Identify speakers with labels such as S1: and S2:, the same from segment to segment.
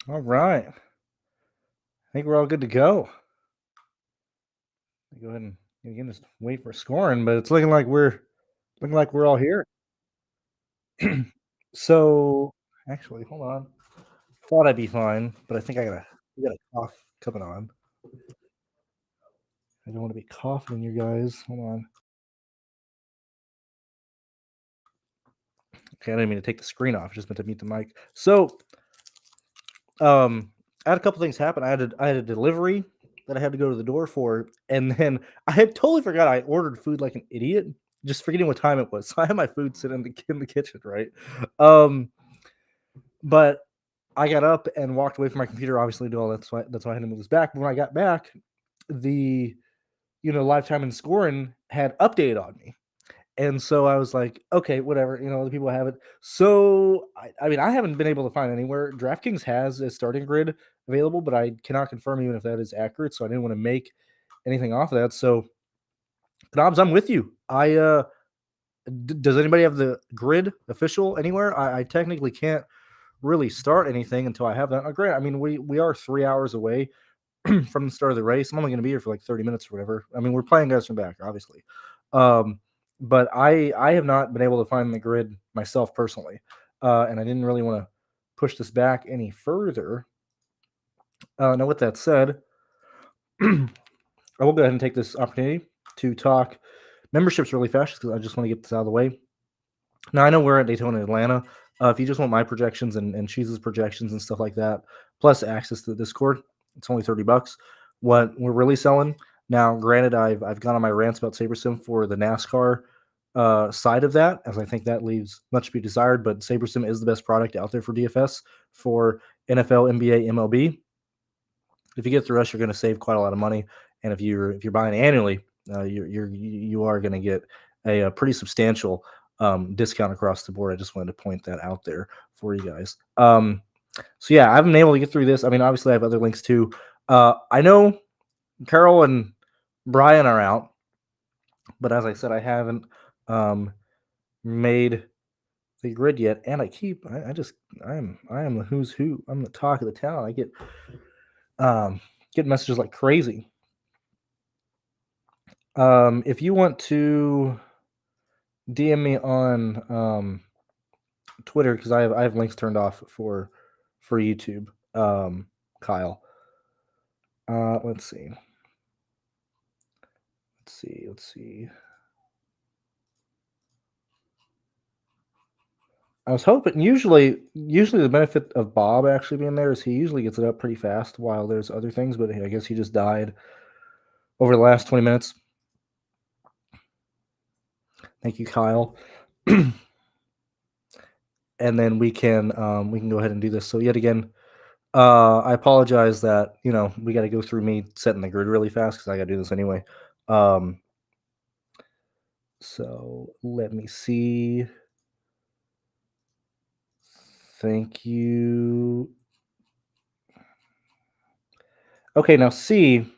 S1: All right. I think we're all good to go. Go ahead and again just wait for scoring, but it's looking like we're all here. So actually, hold on. Thought I'd be fine, but I think we got a cough coming on. I don't want to be coughing you guys. Hold on. Okay, I didn't mean to take the screen off. I just meant to mute the mic. So I had a couple things happen. I had a delivery that I had to go to the door for, and then I had totally forgot I ordered food like an idiot, just forgetting what time it was. So I had my food sitting in the kitchen, right? Um, but I got up and walked away from my computer, obviously to do all that. That's why I had to move this back. But when I got back, the lifetime and scoring had updated on me. And so I was like, okay, whatever, the people have it. So I mean, I haven't been able to find anywhere. DraftKings has a starting grid available, but I cannot confirm even if that is accurate. So I didn't want to make anything off of that. So Knobs, I'm with you. Does anybody have the grid official anywhere? I technically can't really start anything until I have that. Great. I mean, we are 3 hours away from the start of the race. I'm only going to be here for like 30 minutes or whatever. I mean, we're playing guys from back, obviously. But I have not been able to find the grid myself personally, and I didn't really want to push this back any further. Now, with that said, I will go ahead and take this opportunity to talk memberships really fast because I just want to get this out of the way. Now, I know we're at Daytona, Atlanta. If you just want my projections and Cheese's projections and stuff like that, plus access to the Discord, it's only $30. What we're really selling now, granted, I've gone on my rants about SaberSim for the NASCAR side of that, as I think that leaves much to be desired. But SaberSim is the best product out there for DFS for NFL, NBA, MLB. If you get through us, you're going to save quite a lot of money, and if you're buying annually, you are going to get a pretty substantial discount across the board. I just wanted to point that out there for you guys. So yeah, I've been able to get through this. I mean, obviously, I have other links too. I know Carol and Brian are out, but as I said, I haven't made the grid yet, and I am the who's who. I'm the talk of the town. I get messages like crazy. If you want to DM me on Twitter, because I have links turned off for YouTube. Kyle. Let's see. Let's see. I was hoping usually the benefit of Bob actually being there is he usually gets it up pretty fast while there's other things, but I guess he just died over the last 20 minutes. Thank you, Kyle. And then we can go ahead and do this. So yet again, I apologize that we got to go through me setting the grid really fast because I got to do this anyway. So let me see. Thank you. Okay, now C.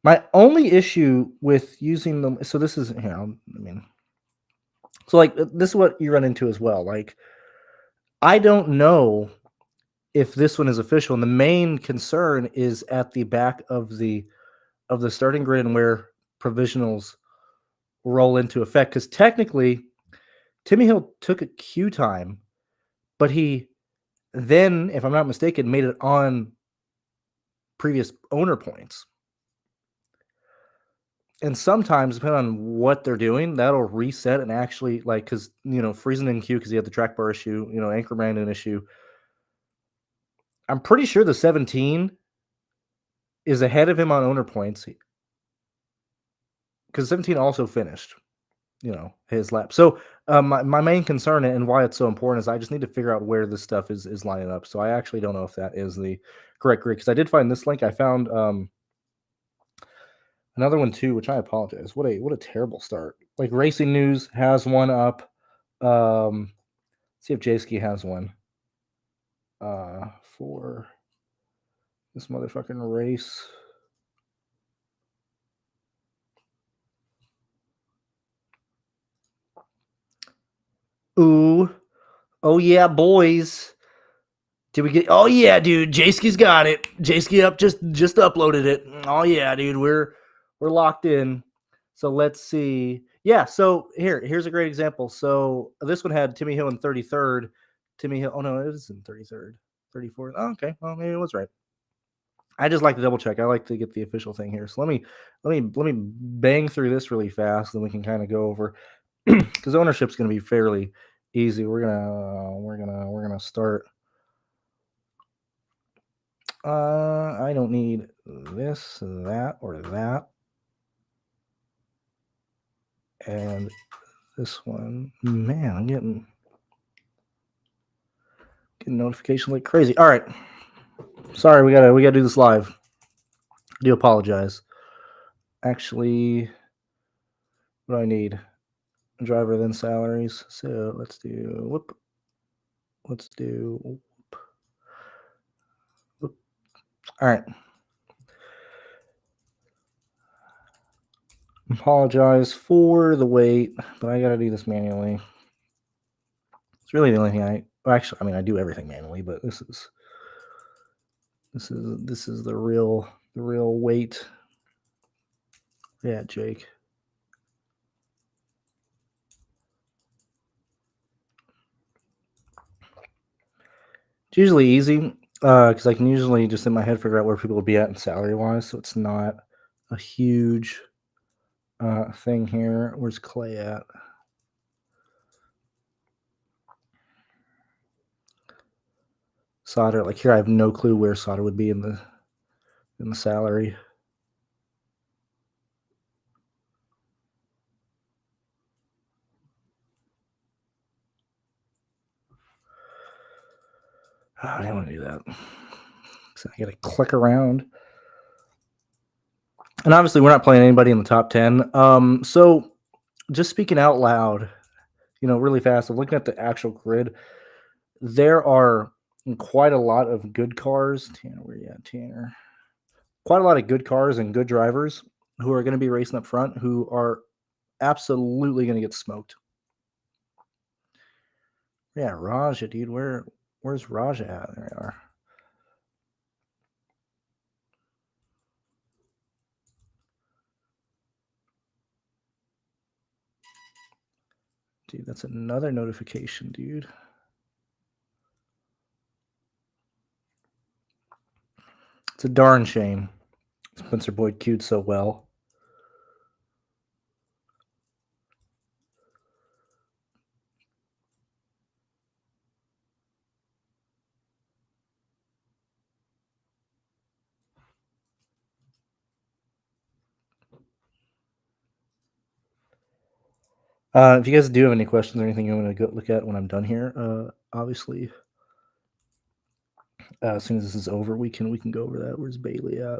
S1: My only issue with using them, so this is, so like this is what you run into as well. Like, I don't know if this one is official, and the main concern is at the back of the starting grid and where provisionals roll into effect. Because technically, Timmy Hill took a queue time, but he then, if I'm not mistaken, made it on previous owner points. And sometimes, depending on what they're doing, that'll reset and actually, like, because freezing in queue because he had the track bar issue, anchor Brandon issue. I'm pretty sure the 17 is ahead of him on owner points because 17 also finished, his lap. So my main concern and why it's so important is I just need to figure out where this stuff is lining up. So I actually don't know if that is the correct grid because I did find this link. I found another one too, which I apologize. What a terrible start. Like Racing News has one up. See if Jayski has one. For this motherfucking race. Ooh. Oh yeah, boys. Did we get? Oh yeah, dude. Jayski's got it. Jayski up just uploaded it. Oh yeah, dude. We're locked in. So let's see. Yeah. So here's a great example. So this one had Timmy Hill in 33rd. Timmy Hill. Oh no, it is in 33rd, 34th. Oh, okay. Well, maybe it was right. I just like to double check. I like to get the official thing here. So let me bang through this really fast, then we can kind of go over because ownership's going to be fairly easy. We're gonna start. I don't need this, that, or that, and this one. Man, I'm getting notifications like crazy. All right, sorry, we gotta do this live. I do apologize. Actually, what do I need? Driver then salaries. So let's do whoop. Let's do whoop. Whoop. All right. Apologize for the wait, but I gotta do this manually. It's really the only thing actually, I mean, I do everything manually, but this is the real wait. Yeah, Jake. It's usually easy because I can usually just in my head figure out where people would be at in salary wise, so it's not a huge thing here. Where's Clay at? Sauter, like here, I have no clue where Sauter would be in the salary. I don't want to do that. So I got to click around. And obviously, we're not playing anybody in the top 10. So just speaking out loud, really fast, I'm looking at the actual grid. There are quite a lot of good cars. Tanner, where you at, Tanner? Quite a lot of good cars and good drivers who are going to be racing up front who are absolutely going to get smoked. Yeah, Raja, dude. Where's Raja at? There we are. Dude, that's another notification, dude. It's a darn shame. Spencer Boyd queued so well. If you guys do have any questions or anything you want to go look at when I'm done here, obviously, as soon as this is over, we can go over that. Where's Bailey at?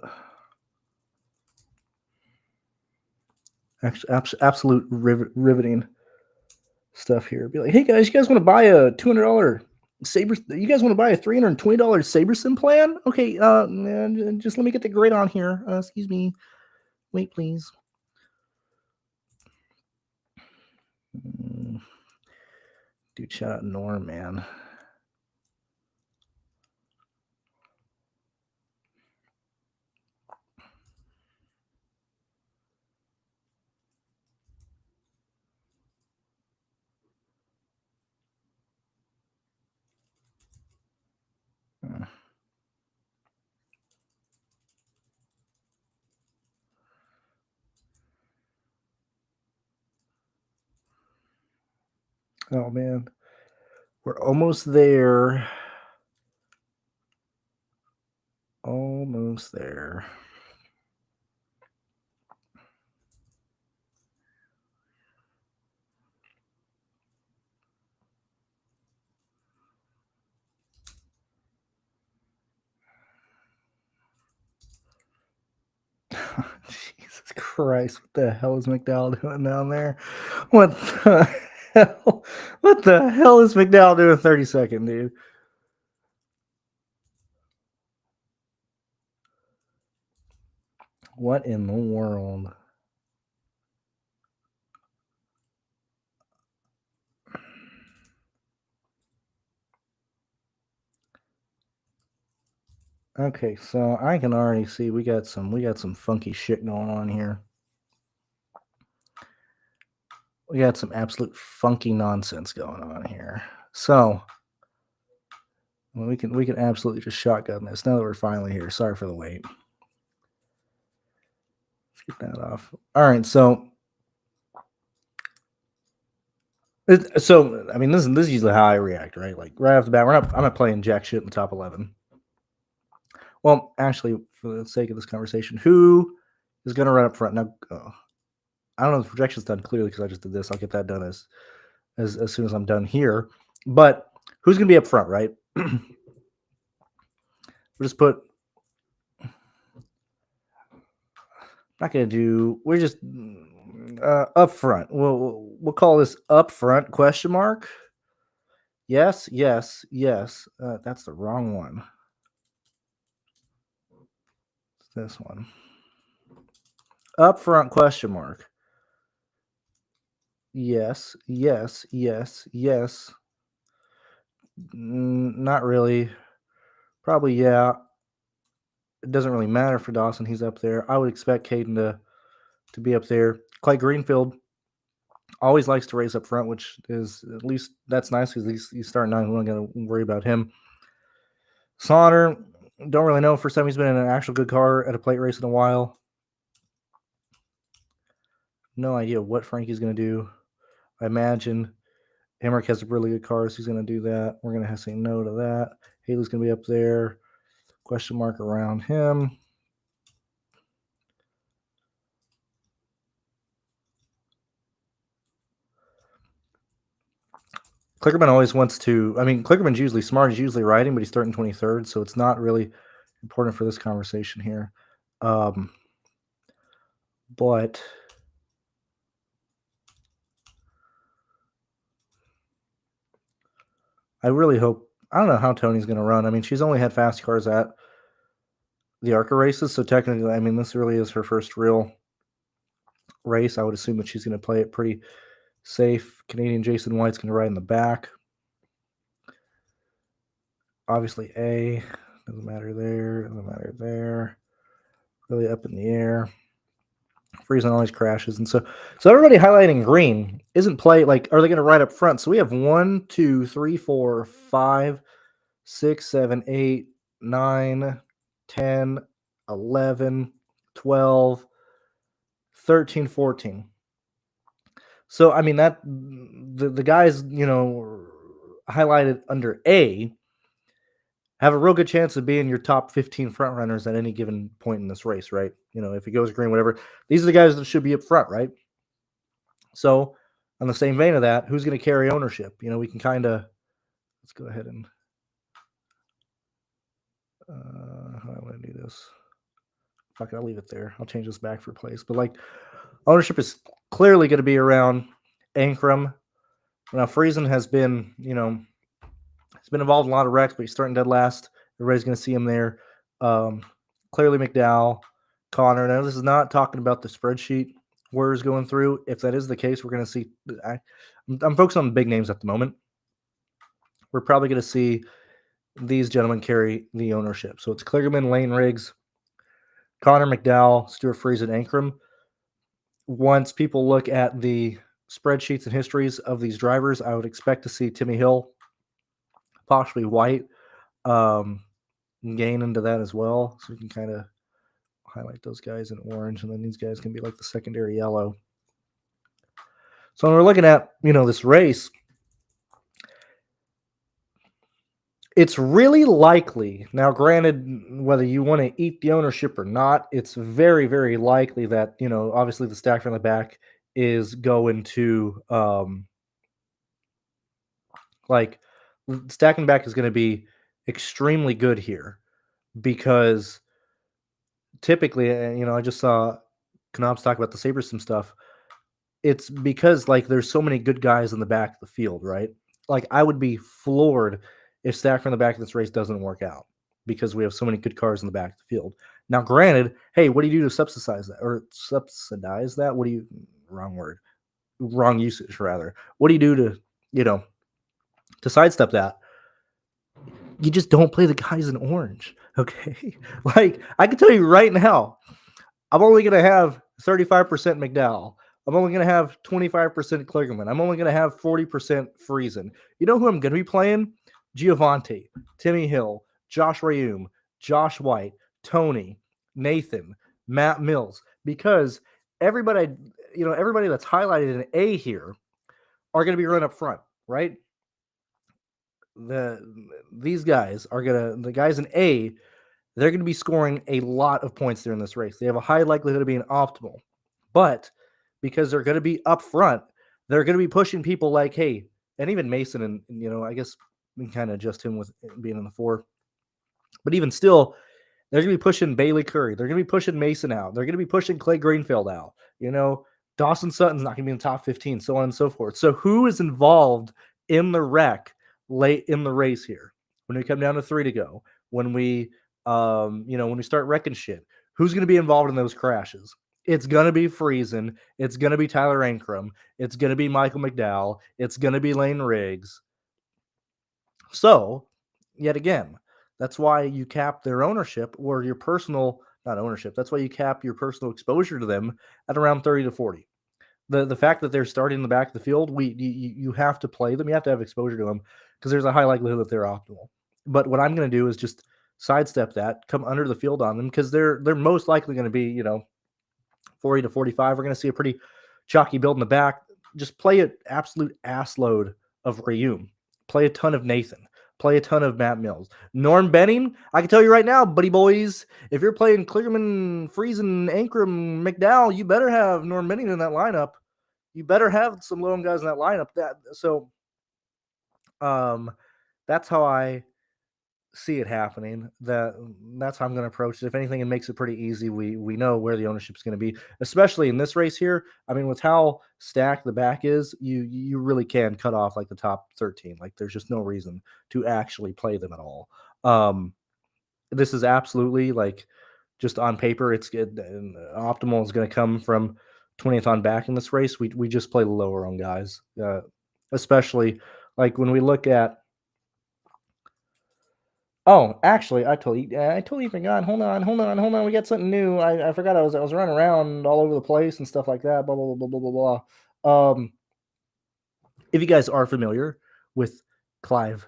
S1: Actually, absolute riveting stuff here. Be like, hey guys, you guys want to buy a $200 Saber? You guys want to buy a $320 SaberSim plan? Okay, just let me get the grid on here. Excuse me. Wait, please. Dude, shout out Norm, man. Oh man, we're almost there. Almost there. Jesus Christ, what the hell is McDowell doing down there? What the hell? What the hell is McDowell doing 32nd, dude? What in the world? Okay, so I can already see we got some funky shit going on here. We got some absolute funky nonsense going on here. So well, we can absolutely just shotgun this now that we're finally here. Sorry for the wait. Let's get that off. All right, so I mean this is usually how I react, right? Like right off the bat, I'm not playing jack shit in the top 11. Well, actually, for the sake of this conversation, who is going to run up front now? I don't know if the projection's done clearly because I just did this. I'll get that done as soon as I'm done here. But who's going to be up front, right? We'll just put. Not going to do. We're just up front. We'll call this up front question mark. Yes, yes, yes. That's the wrong one. It's this one. Up front question mark. Yes, yes, yes, yes. Not really. Probably, yeah. It doesn't really matter for Dawson. He's up there. I would expect Caden to be up there. Clay Greenfield always likes to race up front, which is at least that's nice because he's starting 9. We don't got to worry about him. Sauter, don't really know. First time he's been in an actual good car at a plate race in a while. No idea what Frankie's going to do. I imagine Emmerich has a really good car, so he's going to do that. We're going to have to say no to that. Haley's going to be up there. Question mark around him. Clickerman always wants to. I mean, Clickerman's usually smart. He's usually riding, but he's starting 23rd, so it's not really important for this conversation here. But I really hope. I don't know how Tony's going to run. I mean, she's only had fast cars at the ARCA races, so technically, I mean, this really is her first real race. I would assume that she's going to play it pretty safe. Canadian Jason White's going to ride in the back. Obviously, A doesn't matter there. Doesn't matter there. Really up in the air. Friesen always crashes, and so everybody highlighting green isn't play like. Are they going to ride up front? So we have 1, 2, 3, 4, 5, 6, 7, 8, 9, 10, 11, 12, 13, 14. So I mean that the guys highlighted under A have a real good chance of being your top 15 front runners at any given point in this race, right? If it goes green, whatever. These are the guys that should be up front, right? So, on the same vein of that, who's going to carry ownership? We can kind of let's go ahead and how do I want to do this? Fuck it, I'll leave it there. I'll change this back for place. But like, ownership is clearly going to be around Ankrum. Now, Friesen has been, he's been involved in a lot of wrecks, but he's starting dead last. Everybody's going to see him there. Clearly, McDowell, Connor. Now, this is not talking about the spreadsheet Warriors going through. If that is the case, we're going to see. I'm focused on the big names at the moment. We're probably going to see these gentlemen carry the ownership. So it's Kligerman, Lane Riggs, Connor McDowell, Stuart Friesen, Ankrum. Once people look at the spreadsheets and histories of these drivers, I would expect to see Timmy Hill, possibly White, gain into that as well. So we can kind of highlight those guys in orange, and then these guys can be like the secondary yellow. So when we're looking at, this race, it's really likely, now granted, whether you want to eat the ownership or not, it's very, very likely that, obviously the stack from the back is going to, stacking back is going to be extremely good here because typically, I just saw Knobs talk about the Sabersim stuff. It's because there's so many good guys in the back of the field, right? I would be floored if stack from the back of this race doesn't work out because we have so many good cars in the back of the field. Now, granted, hey, what do you do to subsidize that or subsidize that? What do you wrong usage rather? What do you do to sidestep that? You just don't play the guys in orange. Okay. Like, I can tell you right now, I'm only going to have 35% McDowell. I'm only going to have 25% Kligerman. I'm only going to have 40% Friesen. You know who I'm going to be playing? Giovanni, Timmy Hill, Josh Rayum, Josh White, Tony, Nathan, Matt Mills, because everybody, everybody that's highlighted in A here are going to be run up front, right? These guys are the guys in A, they're going to be scoring a lot of points during this race. They have a high likelihood of being optimal, but because they're going to be up front, they're going to be pushing people like, hey, and even Mason, and I guess we can kind of adjust him with being in the 4, but even still, they're going to be pushing Bailey Curry. They're going to be pushing Mason out. They're going to be pushing Clay Greenfield out. Dawson Sutton's not going to be in the top 15, so on and so forth. So who is involved in the wreck late in the race here? When we come down to 3 to go, when we, when we start wrecking shit, who's going to be involved in those crashes? It's going to be Friesen. It's going to be Tyler Ankrum. It's going to be Michael McDowell. It's going to be Lane Riggs. So, yet again, that's why you cap their ownership or your personal, not ownership, that's why you cap your personal exposure to them at around 30 to 40. The fact that they're starting in the back of the field, you have to play them. You have to have exposure to them because there's a high likelihood that they're optimal. But what I'm going to do is just sidestep that, come under the field on them because they're most likely going to be, 40 to 45. We're going to see a pretty chalky build in the back. Just play an absolute ass load of Rayum. Play a ton of Nathan. Play a ton of Matt Mills. Norm Benning, I can tell you right now, buddy boys, if you're playing Kligerman, Friesen, Ankrum, McDowell, you better have Norm Benning in that lineup. You better have some low guys in that lineup. That's how I see it happening. That's how I'm going to approach it. If anything, it makes it pretty easy. We know where the ownership is going to be, especially in this race here. I mean, with how stacked the back is, you really can cut off like the top 13. Like there's just no reason to actually play them at all. This is absolutely like just on paper, it's good. And optimal is going to come from 20th on back in this race. We just play the lower on guys, especially like when we look at. Oh, actually, I totally forgot. Hold on. We got something new. I forgot I was running around all over the place and stuff like that. Blah blah blah blah blah blah. If you guys are familiar with Clive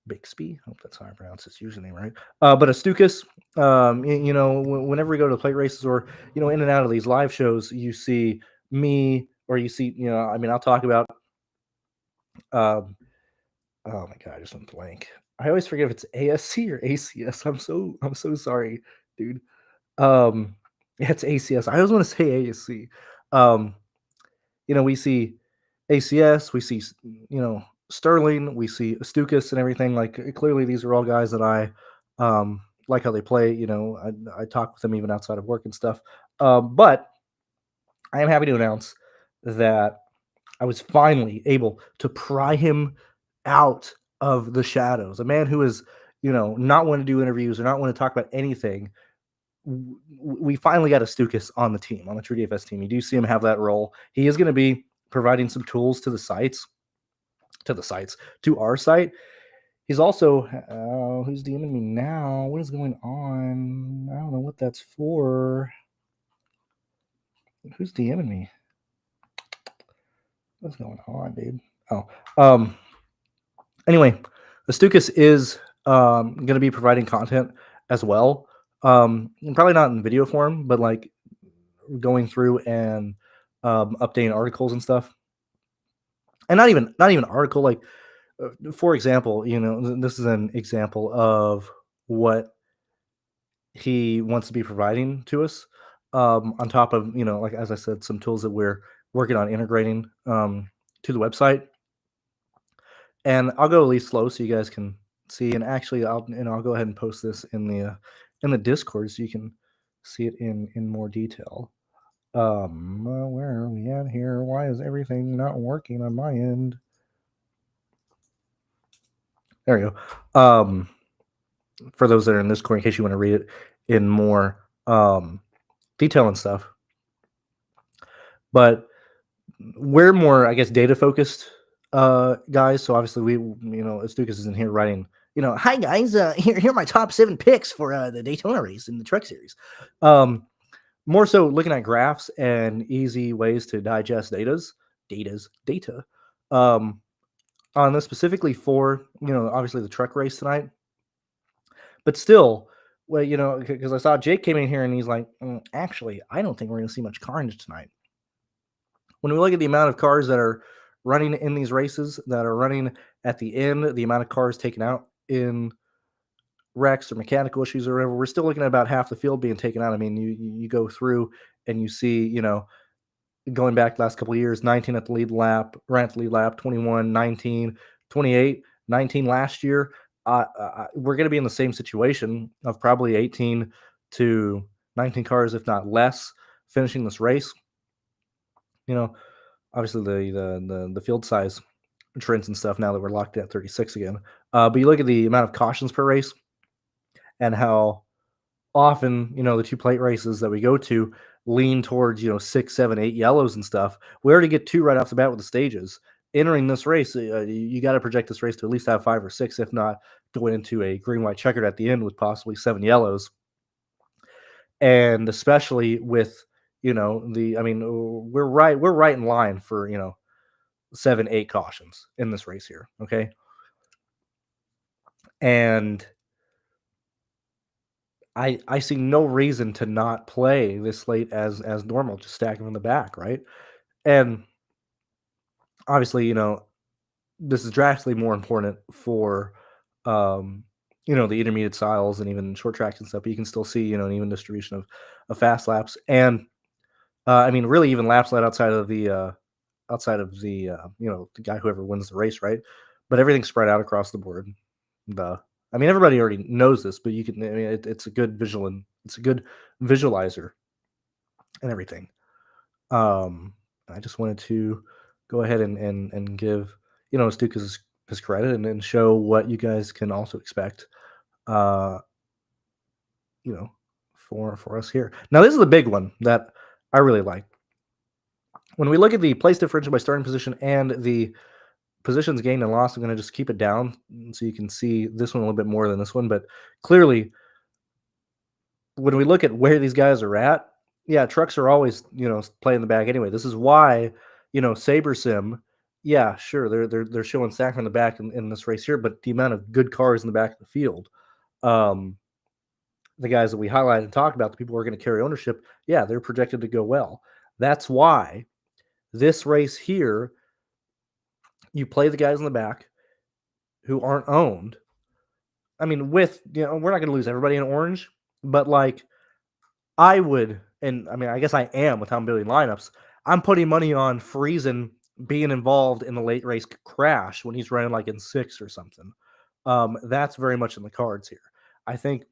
S1: Bixby, I hope that's how I pronounce his username right. But Astukas, whenever we go to plate races or in and out of these live shows, you see me or you see I'll talk about. Oh my god, I just went blank. I always forget if it's ASC or ACS. I'm so sorry, dude. Yeah, it's ACS. I always want to say ASC. We see ACS, we see Sterling, we see Astukas and everything. Like clearly, these are all guys that I like how they play. I talk with them even outside of work and stuff. But I am happy to announce that I was finally able to pry him out of the shadows. A man who is, not want to do interviews or not want to talk about anything. We finally got Astukas on the team, on the TrueDFS team. You do see him have that role. He is going to be providing some tools to our site. He's also, who's DMing me now? What is going on? I don't know what that's for. Who's DMing me? What's going on, dude? Oh, anyway, Astukas is going to be providing content as well. Probably not in video form, but like going through and updating articles and stuff. And not even article, like for example, this is an example of what he wants to be providing to us. On top of, like as I said, some tools that we're working on integrating to the website. And I'll go at least slow so you guys can see. And actually, I'll go ahead and post this in the Discord so you can see it in more detail. Where are we at here? Why is everything not working on my end? There we go. For those that are in Discord, in case you want to read it in more detail and stuff. But we're more, I guess, data focused guys. So obviously Astukas isn't here writing, hi guys, here are my top 7 picks for the Daytona race in the Truck Series. More so looking at graphs and easy ways to digest data. Um, on this specifically for obviously the truck race tonight, but still, well, because I saw Jake came in here and he's like, actually, I don't think we're going to see much carnage tonight. When we look at the amount of cars that are running in these races, that are running at the end, the amount of cars taken out in wrecks or mechanical issues or whatever, we're still looking at about half the field being taken out. I mean, you go through and you see, going back the last couple of years, 19 at the lead lap, ran at the lead lap, 21, 19, 28, 19 last year. We're going to be in the same situation of probably 18 to 19 cars, if not less, finishing this race. Obviously the field size trends and stuff now that we're locked at 36 again. But you look at the amount of cautions per race and how often, the 2 plate races that we go to lean towards, 6, 7, 8 yellows and stuff. We already get 2 right off the bat with the stages. Entering this race, you got to project this race to at least have 5 or 6, if not going into a green, white checkered at the end with possibly 7 yellows. And especially with, we're right in line for, 7, 8 cautions in this race here. Okay. And I see no reason to not play this late as normal, just stack them in the back, right? And obviously, this is drastically more important for the intermediate styles and even short tracks and stuff, but you can still see, an even distribution of fast laps. And really even laps led outside of the the guy whoever wins the race, right? But everything's spread out across the board. Everybody already knows this, but you can. It's a good visual and it's a good visualizer and everything. I just wanted to go ahead and give Stuke his credit and show what you guys can also expect. Uh, for us here. Now this is the big one that I really like. When we look at the place differential by starting position and the positions gained and lost, I'm going to just keep it down so you can see this one a little bit more than this one. But clearly, when we look at where these guys are at, yeah, trucks are always playing the back anyway. This is why Saber Sim, yeah, sure they're showing Sacker in the back in this race here, but the amount of good cars in the back of the field, the guys that we highlighted and talked about, the people who are going to carry ownership, yeah, they're projected to go well. That's why this race here, you play the guys in the back who aren't owned. I mean, we're not going to lose everybody in orange, but like I would, and I guess I am with how I'm building lineups. I'm putting money on Friesen being involved in the late race crash when he's running like in 6 or something. That's very much in the cards here. I think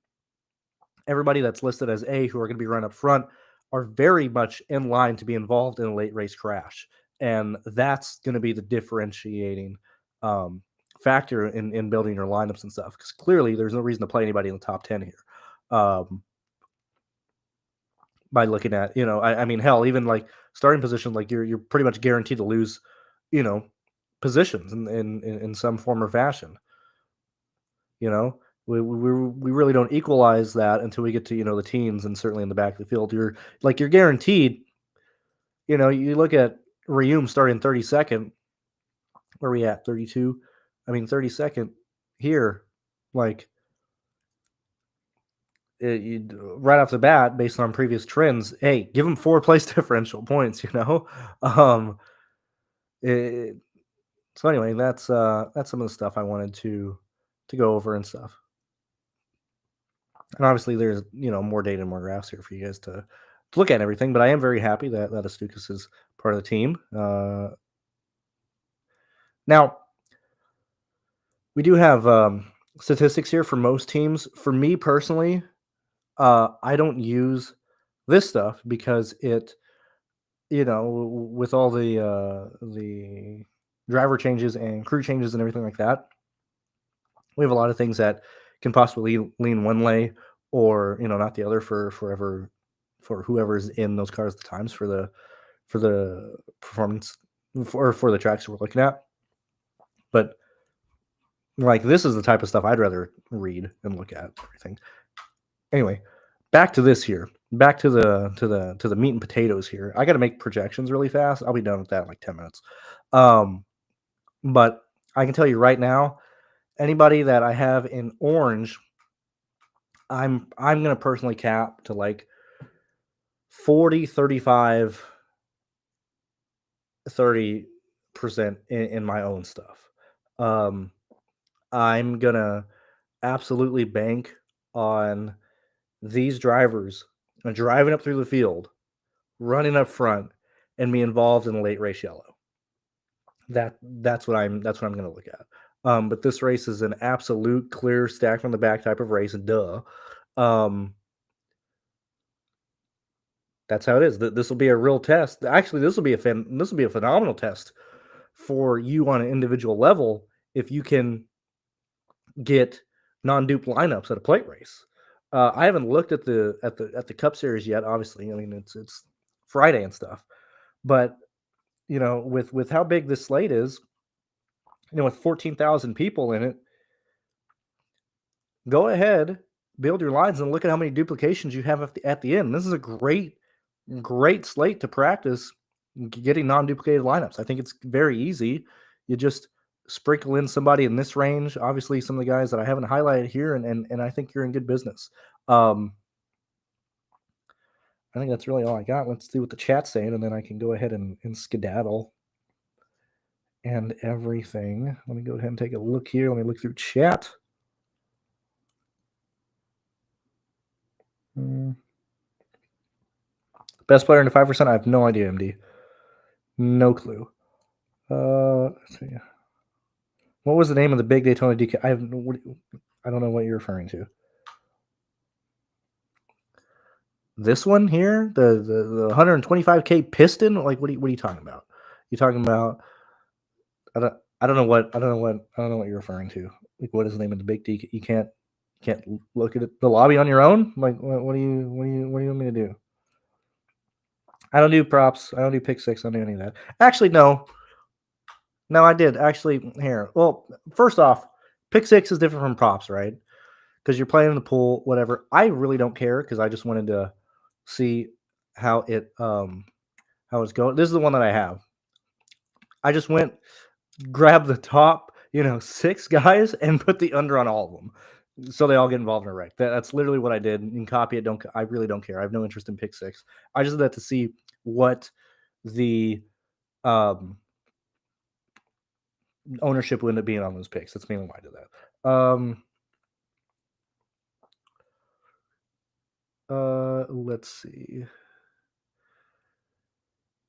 S1: everybody that's listed as A who are going to be run up front are very much in line to be involved in a late race crash. And that's going to be the differentiating factor in building your lineups and stuff. Because clearly there's no reason to play anybody in the top 10 here. By looking at, hell, even like starting position, like you're pretty much guaranteed to lose, positions in some form or fashion. We really don't equalize that until we get to the teens and certainly in the back of the field. You're guaranteed. You look at Reum starting 32nd. Where are we at? 32. 32nd here, like right off the bat, based on previous trends, hey, give them 4 place differential points. So anyway, that's some of the stuff I wanted to go over and stuff. And obviously, there's more data and more graphs here for you guys to look at and everything. But I am very happy that Astukas is part of the team. Now, we do have statistics here for most teams. For me personally, I don't use this stuff because it, with all the driver changes and crew changes and everything like that, we have a lot of things that can possibly lean one way or not the other for whoever's in those cars at the times for the performance or for the tracks we're looking at. But Like, this is the type of stuff I'd rather read and look at everything. Anyway, back to this here. Back to the meat and potatoes here. I got to make projections really fast. I'll be done with that in like 10 minutes. But I can tell you right now, anybody that I have in orange, I'm gonna personally cap to like 40, 35, 30% in my own stuff. I'm gonna absolutely bank on these drivers driving up through the field, running up front, and be involved in the late race yellow. That's what I'm going to look at. But this race is an absolute clear stack from the back type of race. Duh. That's how it is. This will be a real test. Actually, this will be a phenomenal test for you on an individual level if you can get non-dupe lineups at a plate race. I haven't looked at the Cup Series yet. Obviously, I mean it's Friday and stuff, but with how big this slate is, with 14,000 people in it, go ahead, build your lines, and look at how many duplications you have at the end. This is a great slate to practice getting non-duplicated lineups. I think it's very easy. You just sprinkle in somebody in this range. Obviously, some of the guys that I haven't highlighted here, and I think you're in good business. I think that's really all I got. Let's see what the chat's saying, and then I can go ahead and skedaddle and everything. Let me go ahead and take a look here. Let me look through chat. Best player in the 5%? I have no idea, MD. No clue. Let's see. What was the name of the big Daytona DK? I don't know what you're referring to. This one here, the 125K piston. Like, what are you talking about? You talking about? I don't know what you're referring to. Like, what is the name of the big DK? You can't look at the lobby on your own. Like, what do you want me to do? I don't do props. I don't do pick six. I don't do any of that. Actually, no. No, I did actually. Here, well, first off, pick six is different from props, right? Because you're playing in the pool, whatever. I really don't care because I just wanted to see how it's going. This is the one that I have. I just went, grabbed the top, 6 guys and put the under on all of them, so they all get involved in a wreck. That's literally what I did. You can copy it. I really don't care. I have no interest in pick six. I just did that to see what the ownership would end up being on those picks. That's mainly why I did that. Let's see.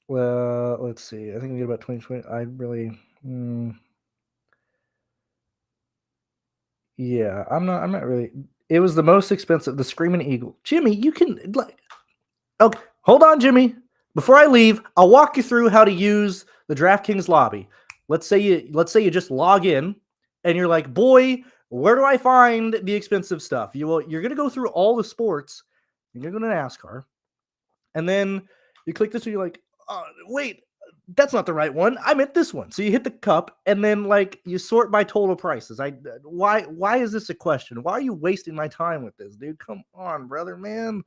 S1: Well, let's see. I think we get about 2020. I really, yeah. I'm not really. It was the most expensive. The Screaming Eagle. Jimmy, you can like. Okay, hold on, Jimmy. Before I leave, I'll walk you through how to use the DraftKings lobby. Let's say you just log in, and you're like, boy, where do I find the expensive stuff? You're gonna go through all the sports. You're gonna go to NASCAR, and then you click this, and you're like, wait, that's not the right one. I meant this one. So you hit the cup, and then like you sort by total prices. Why is this a question? Why are you wasting my time with this, dude? Come on, brother, man.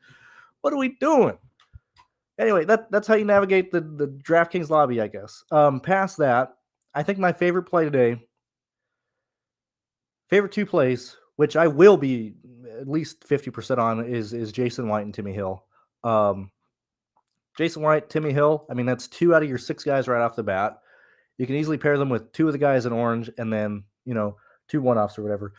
S1: What are we doing? Anyway, that's how you navigate the DraftKings lobby, I guess. Past that, I think my favorite play today, favorite 2 plays, which I will be at least 50% on, is Jason White and Timmy Hill. Jason White, Timmy Hill. I mean, that's 2 out of your 6 guys right off the bat. You can easily pair them with 2 of the guys in orange, and then 2 one-offs or whatever.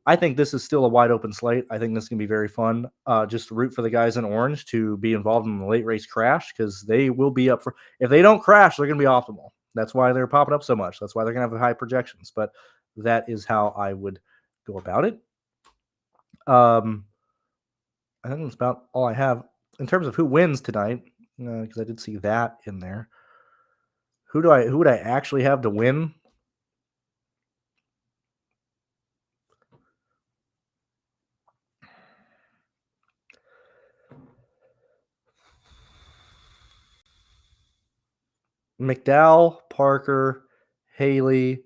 S1: I think this is still a wide open slate. I think this can be very fun. Just root for the guys in orange to be involved in the late race crash, because they will be up for. If they don't crash, they're going to be optimal. That's why they're popping up so much. That's why they're going to have high projections. But that is how I would go about it. I think that's about all I have in terms of who wins tonight, because I did see that in there. Who would I actually have to win? McDowell, Parker, Haley,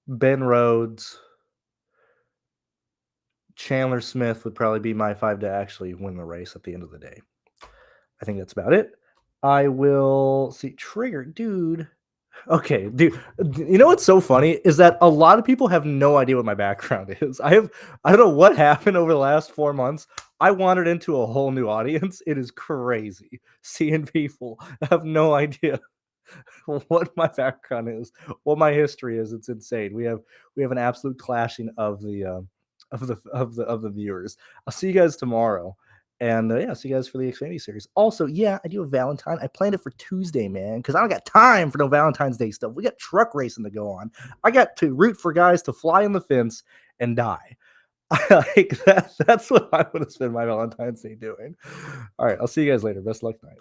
S1: Ben Rhodes, Chandler Smith would probably be my 5 to actually win the race at the end of the day. I think that's about it. I will see Trigger, dude. Okay, dude. You know what's so funny is that a lot of people have no idea what my background is. I don't know what happened over the last 4 months. I wandered into a whole new audience. It is crazy seeing people have no idea what my background is, what my history is. It's insane. We have an absolute clashing of the viewers. I'll see you guys tomorrow. And yeah, see you guys for the Xfinity series. Also, yeah, I do a Valentine. I planned it for Tuesday, man, because I don't got time for no Valentine's Day stuff. We got truck racing to go on. I got to root for guys to fly in the fence and die. Like that. That's what I'm going to spend my Valentine's Day doing. All right, I'll see you guys later. Best luck tonight.